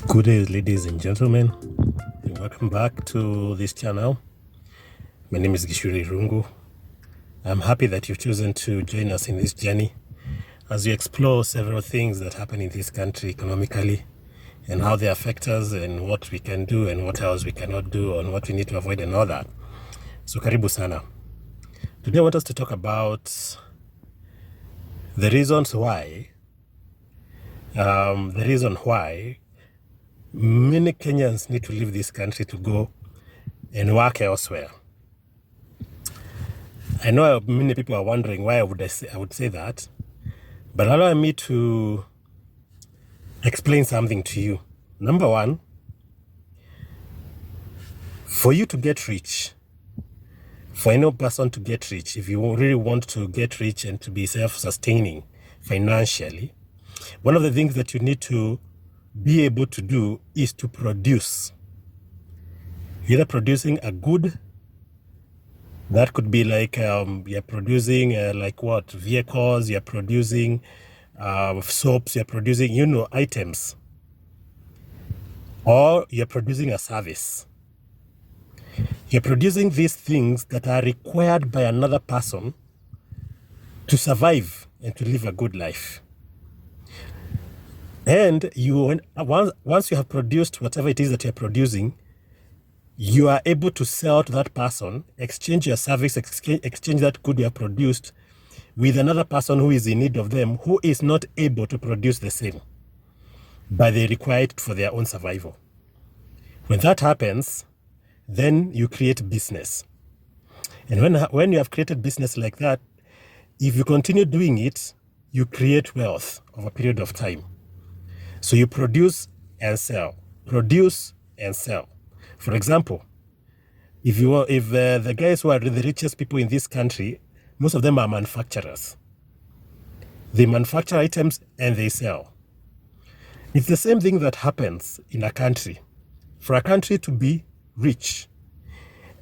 Good day, ladies and gentlemen, and welcome back to this channel. My name is Gishuri Rungu. I'm happy that you've chosen to join us in this journey as we explore several things that happen in this country economically and how they affect us and what we can do and what else we cannot do and what we need to avoid and all that. So karibu sana. Today I want us to talk about the reasons why many Kenyans need to leave this country to go and work elsewhere. I know many people are wondering why I would say that, but allow me to explain something to you. Number one, for you to get rich, for any person to get rich, if you really want to get rich and to be self-sustaining financially, one of the things that you need to be able to do is to produce. Either producing a good, that could be like you're producing vehicles, you're producing soaps, you're producing, items, or you're producing a service. You're producing these things that are required by another person to survive and to live a good life. And once you have produced whatever it is that you're producing, you are able to sell to that person, exchange your service, exchange that good you have produced with another person who is in need of them, who is not able to produce the same, but they require it for their own survival. When that happens, then you create business. And when you have created business like that, if you continue doing it, you create wealth over a period of time. So you produce and sell, produce and sell. For example, if the guys who are the richest people in this country, most of them are manufacturers. They manufacture items and they sell. It's the same thing that happens in a country. For a country to be rich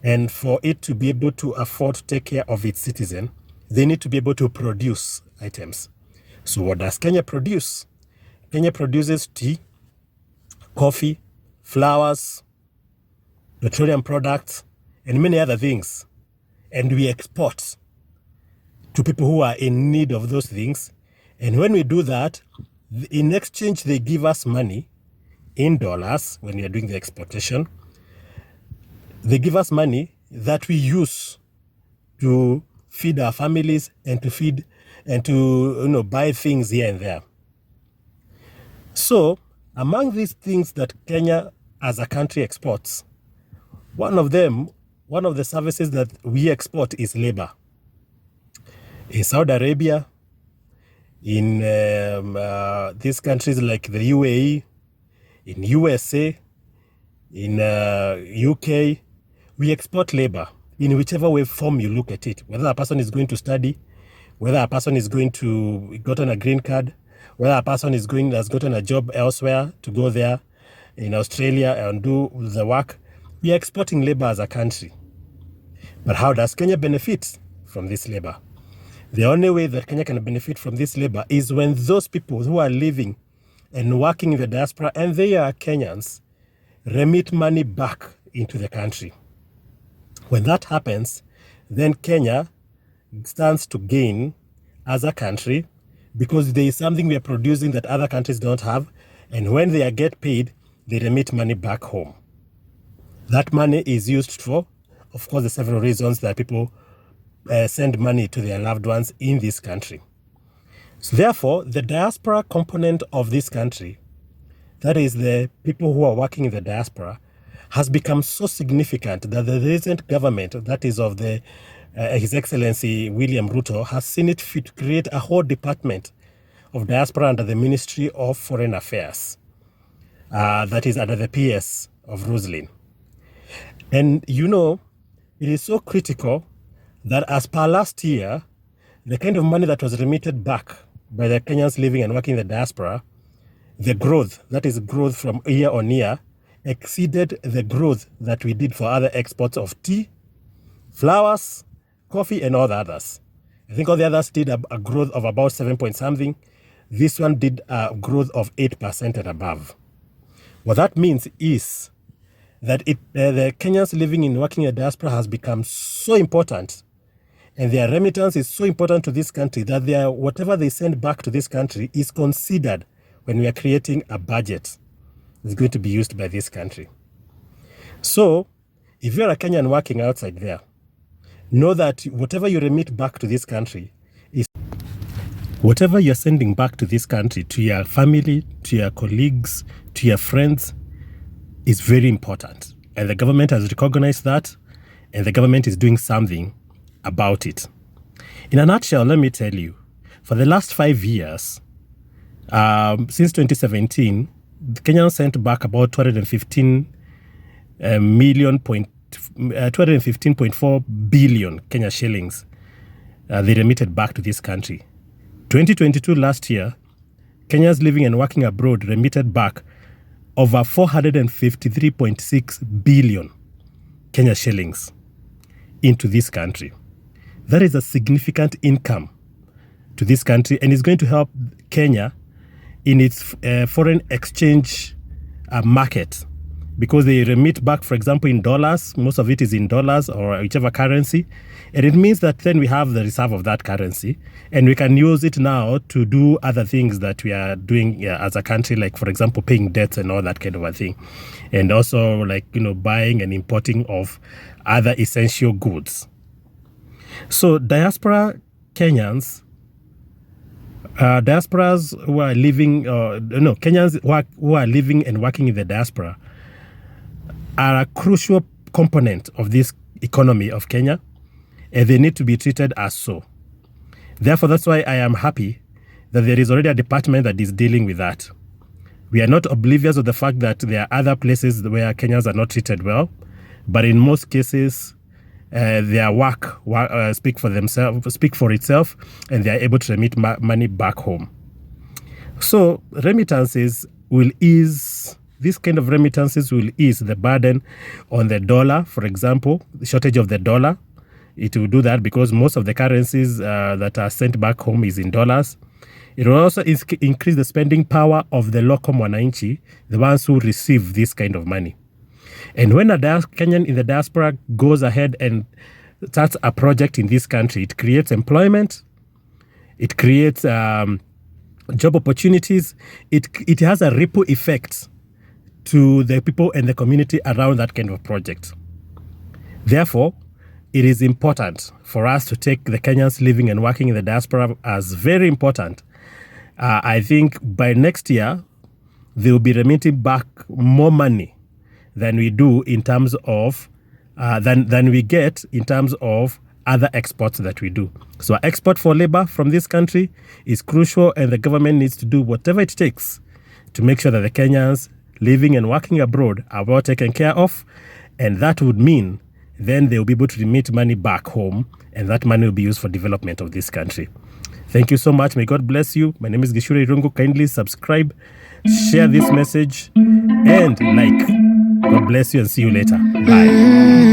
and for it to be able to afford to take care of its citizen, they need to be able to produce items. So what does Kenya produce? Kenya produces tea, coffee, flowers, petroleum products, and many other things. And we export to people who are in need of those things. And when we do that, in exchange, they give us money in dollars when we are doing the exportation. They give us money that we use to feed our families and to buy things here and there. So, among these things that Kenya as a country exports, one of the services that we export is labor. In Saudi Arabia, in these countries like the UAE, in USA, in UK, we export labor in whichever way form you look at it. Whether a person is going to study, whether a person is going to gotten a green card, whether a person has gotten a job elsewhere to go there in Australia and do the work, we are exporting labor as a country. But how does Kenya benefit from this labor? The only way that Kenya can benefit from this labor is when those people who are living and working in the diaspora, and they are Kenyans, remit money back into the country. When that happens, then Kenya stands to gain as a country, because there is something we are producing that other countries don't have, and when they get paid, they remit money back home. That money is used for, of course, the several reasons that people send money to their loved ones in this country. So therefore, the diaspora component of this country, that is the people who are working in the diaspora, has become so significant that the recent government, that is of His Excellency William Ruto, has seen it fit to create a whole department of diaspora under the Ministry of Foreign Affairs, that is under the PS of Roslyn. And it is so critical that as per last year, the kind of money that was remitted back by the Kenyans living and working in the diaspora, the growth, that is growth from year on year, exceeded the growth that we did for other exports of tea, flowers, coffee, and all the others. I think all the others did a growth of about 7 point something. This one did a growth of 8% and above. What that means is that the Kenyans living and working in the diaspora has become so important, and their remittance is so important to this country that whatever they send back to this country is considered when we are creating a budget that's going to be used by this country. So, if you're a Kenyan working outside there, know that whatever you remit back to this country is whatever you're sending back to this country, to your family, to your colleagues, to your friends, is very important. And the government has recognized that, and the government is doing something about it. In a nutshell, let me tell you, for the last 5 years, since 2017, the Kenyans sent back about 215.4 billion Kenya shillings they remitted back to this country. 2022 last year, Kenyans living and working abroad remitted back over 453.6 billion Kenya shillings into this country. That is a significant income to this country, and it's going to help Kenya in its foreign exchange market, because they remit back, for example, in dollars. Most of it is in dollars or whichever currency. And it means that then we have the reserve of that currency, and we can use it now to do other things that we are doing as a country, like, for example, paying debts and all that kind of a thing. And also, like, buying and importing of other essential goods. So diaspora Kenyans, diasporas who are living, Kenyans who are living and working in the diaspora are a crucial component of this economy of Kenya, and they need to be treated as so. Therefore, that's why I am happy that there is already a department that is dealing with that. We are not oblivious of the fact that there are other places where Kenyans are not treated well, but in most cases, their work speak for itself, and they are able to remit money back home. So remittances will ease. This kind of remittances will ease the burden on the dollar. For example, the shortage of the dollar. It will do that because most of the currencies that are sent back home is in dollars. It will also increase the spending power of the local mwananchi, the ones who receive this kind of money. And when a Kenyan in the diaspora goes ahead and starts a project in this country, it creates employment, it creates job opportunities, it has a ripple effect to the people and the community around that kind of project. Therefore, it is important for us to take the Kenyans living and working in the diaspora as very important. I think by next year, they will be remitting back more money than we do in terms of, than we get in terms of other exports that we do. So export for labor from this country is crucial, and the government needs to do whatever it takes to make sure that the Kenyans living and working abroad are well taken care of, and that would mean then they will be able to remit money back home, and that money will be used for development of this country. Thank you so much. May God bless you. My name is Gishure Irungu. Kindly subscribe, share this message, and like. God bless you and see you later. Bye.